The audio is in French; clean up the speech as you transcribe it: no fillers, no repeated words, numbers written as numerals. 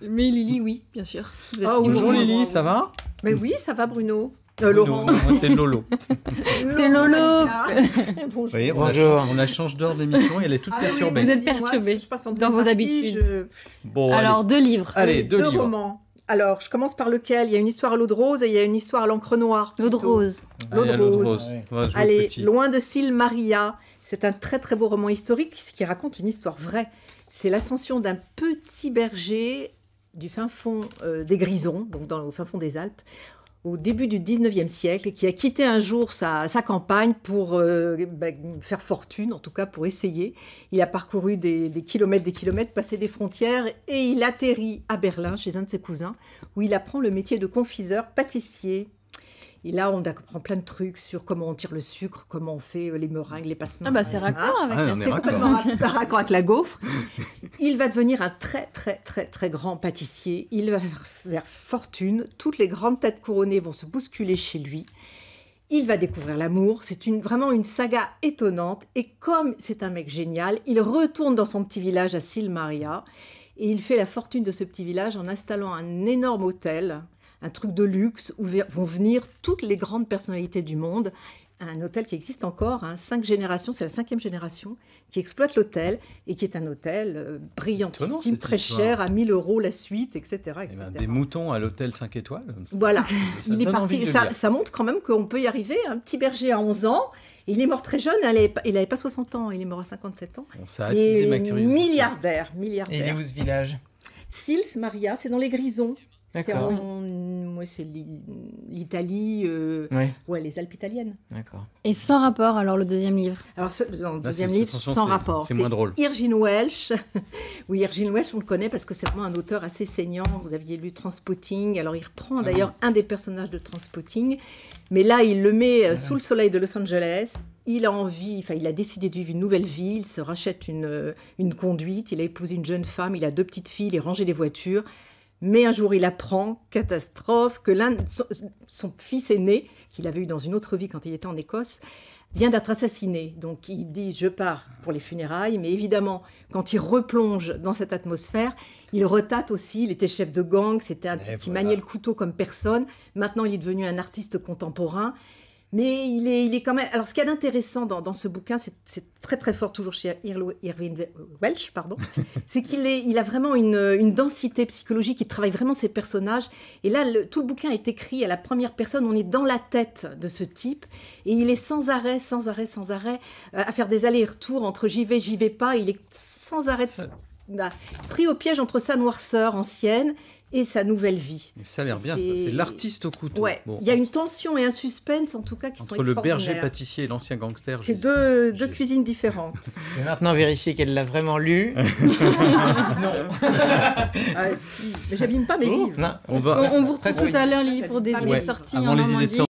Mais Lily, oui, bien sûr. Vous êtes Ah, si oui, Bonjour gourmand. Lily, ça va? Mais oui, ça va Bruno. Bruno, Laurent. non, moi, c'est Lolo. C'est Lolo. Bonjour. Vous voyez, Bonjour. on la change d'heure d'émission et elle est toute Ah oui, perturbée. Vous êtes moi, perturbé je passe en dans vos deuxième habitudes. Bon, Alors, 2 livres. allez, deux livres. romans. Alors, je commence par lequel? Il y a une histoire à l'eau de rose et il y a une histoire à l'encre noire. L'eau de plutôt. rose. L'eau de Allez, à rose. Ouais. On va jouer Allez, petit. Loin de Cils Maria. C'est un très très beau roman historique qui raconte une histoire vraie. C'est l'ascension d'un petit berger du fin fond des Grisons, donc au fin fond des Alpes, au début du 19e siècle, qui a quitté un jour sa campagne pour faire fortune, en tout cas pour essayer. Il a parcouru des kilomètres, passé des frontières, et il atterrit à Berlin, chez un de ses cousins, où il apprend le métier de confiseur, pâtissier. Et là, on apprend plein de trucs sur comment on tire le sucre, comment on fait les meringues, les passemans. Ah bah c'est raccord avec Ah, la on est C'est raccord. complètement raccord avec la gaufre. Il va devenir un très, très, très, très grand pâtissier. Il va faire fortune. Toutes les grandes têtes couronnées vont se bousculer chez lui. Il va découvrir l'amour. C'est vraiment une saga étonnante. Et comme c'est un mec génial, il retourne dans son petit village à Cils Maria. Et il fait la fortune de ce petit village en installant un énorme hôtel, un truc de luxe où vont venir toutes les grandes personnalités du monde. Un hôtel qui existe encore, 5 générations, c'est la 5e génération qui exploite l'hôtel et qui est un hôtel brillantissime, Étonnant, cette très histoire. cher, à 1000 € la suite, etc. Eh etc. ben, des moutons à l'hôtel 5 étoiles. Voilà, Ça il est donne envie parti. de Ça, lire. ça montre quand même qu'on peut y arriver. Un petit berger à 11 ans, il est mort très jeune, il n'avait pas 60 ans, il est mort à 57 ans. Bon, ça a attisé Et ma curiosité. milliardaire. Et il est où ce village? Cils Maria, c'est dans les Grisons. D'accord. C'est l'Italie, Oui, ouais, les Alpes italiennes. d'accord. Et sans rapport, alors, le 2e livre. Alors, dans le Là, deuxième c'est- livre, attention, sans c'est- rapport. c'est moins drôle. Irgin Welsh. Oui, Irgin Welsh, on le connaît parce que c'est vraiment un auteur assez saignant. Vous aviez lu Transpotting. Alors, il reprend d'ailleurs un des personnages de Transpotting. Mais là, il le met sous le soleil de Los Angeles. Il a envie, enfin, il a décidé de vivre une nouvelle vie. Il se rachète une conduite. Il a épousé une jeune femme. Il a 2 petites filles. Il est rangé des voitures. Mais un jour, il apprend, catastrophe, que son fils aîné, qu'il avait eu dans une autre vie quand il était en Écosse, vient d'être assassiné. Donc il dit, je pars pour les funérailles. Mais évidemment, quand il replonge dans cette atmosphère, il retate aussi. Il était chef de gang, c'était un type qui voilà. maniait le couteau comme personne. Maintenant, il est devenu un artiste contemporain. Mais il est quand même... Alors, ce qu'il y a d'intéressant dans ce bouquin, c'est très très fort, toujours chez Irving Welsh, pardon, c'est qu'il a vraiment une densité psychologique, il travaille vraiment ses personnages. Et là, tout le bouquin est écrit à la première personne, on est dans la tête de ce type, et il est sans arrêt, à faire des allers-retours entre j'y vais pas, il est sans arrêt pris au piège entre sa noirceur ancienne et sa nouvelle vie. Ça a l'air bien, ça. C'est- C'est l'artiste au couteau. Ouais, Bon. il y a une tension et un suspense en tout cas qui sont Entre le berger extraordinaires. pâtissier et l'ancien gangster. C'est juste- deux juste- cuisines différentes. Je vais maintenant vérifier qu'elle l'a vraiment lu. Ah, si. Mais j'abîme pas mes livres. Non. On vous retrouve Presque tout à l'heure, Lily, pour des Ouais, idées sorties avant en les idées Normandie.